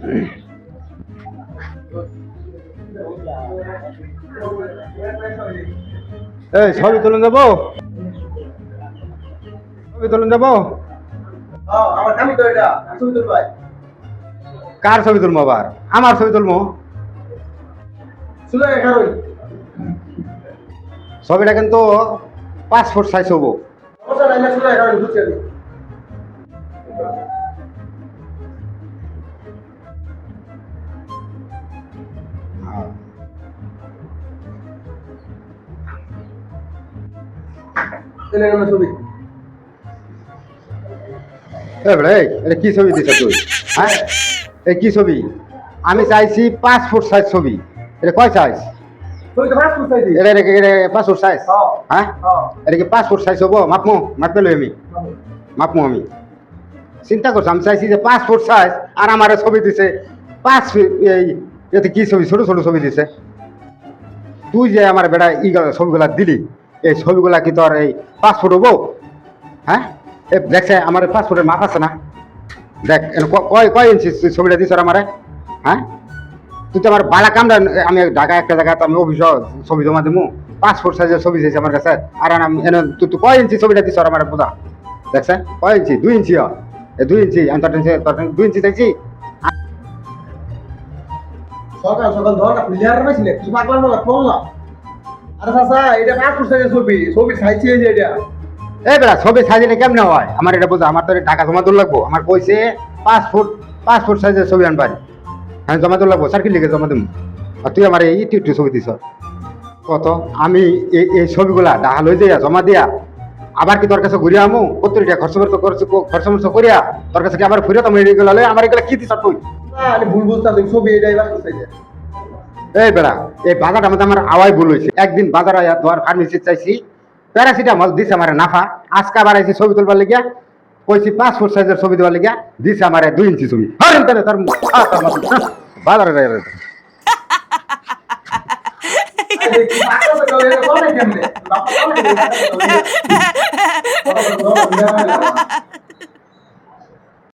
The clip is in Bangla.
এই ছবি তুলুন যাবো, ছবি তুলুন যাবো। আমার কামি তো এটা ছবি তুলবাই। কার ছবি তুলবো আবার? আমার ছবি তুলবো। শুনে কারণ ছবিটা কিন্তু 5 ফুট সাইজ হবো। সমস্যা নাই, না শুনে কারণ বুঝছি আমি। এলে আমার ছবি। এটা কি ছবি দিছ তুই? হ্যাঁ, এই কি ছবি? আমি চাইছি 5 ফুট সাইজ ছবি। এটা কয় সাইজ? ছবি তো ফাস্ট চাই দিই। এটা 5 ফুট সাইজ। হ্যাঁ, হ্যাঁ। এটা কি 5 ফুট সাইজ হবো? মাপমো, মাপতে লই আমি, মাপমো আমি। চিন্তা করছো, আমি চাইছি যে 5 ফুট সাইজ, আর আমার ছবি দিছে 5 ফিট। এই এতে কি ছবি? ছোট ছোট ছবি দিছে। তুই যে আমার বেটা ছবিগুলা দিলি, এই ছবিগুলা কি তোর এই 5 ফুট হবো? হ্যাঁ, দেখছে আমার 5 ফুটের মাপ আছে না? দেখ কয় কয় ইঞ্চি ছবিটা দিছ আমার? হ্যাঁ, তুই তো আমার বালা কামটা, আমি ঢাকা একটা জায়গায় আমি অফিস ছবি জমা দেবো, 5 ফুট সাইজের ছবি চাইছে আমার কাছে। আর তুই কয় ইঞ্চি ছবিটা দিছ আমার বোঝা? দেখছে কয় ইঞ্চি? 2 ইঞ্চি। 2 ইঞ্চি আমি তোর 2 ইঞ্চি চাইছি। সকাল সকাল ধর না প্লেয়ার পাইছিলে কি পাগলার মতো বললাম। আরে চাচা এটা ফাস্ট সাইজের ছবি, ছবি চাইছি এই যে এটা। এই বেড়া ছবি সাজিলে কেমনে হয় আমার এটা বোঝা? আমার তো টাকা জমা তোর লাগবো। আমার কইছে 5 ফুট সাইজের ছবি আনবারি, আমি জমা তোর লাগবো। স্যার কি লিখে জমা দেবো? আর তুই আমার এই একটু ছবি দিছ কত? আমি এই ছবিগুলা ডাহা লই যাইয়া জমা দিয়া আবার কি তোর কাছে ঘুরে আমু? 70 টাকা খরচ করিয়া তোর কাছে কি আবার ঘুরে তো এগুলো আমার এগুলো কি দিছ তুই? আরে ভুল বুঝতাছি, ছবি এটাই ফাস্ট সাইজের। এই বেড়া এই বাজারটার মধ্যে আমার আওয়াই ভুল হয়েছে। একদিন বাজার আয়া তোমার ফার্মেসি চাইছি, প্যারাসিটামল দিছে আমার নাফা। আজকে আবার আইছি ছবি তুলবার লেগিয়া, কইছি 5 ফুট সাইজের ছবি দেওয়ার লেগিয়া, দিছে আমার 2 ইঞ্চি ছবি। বাজারে আরে কি পাগলা তো এটা কোনে কেমনে? বাবা কোনে?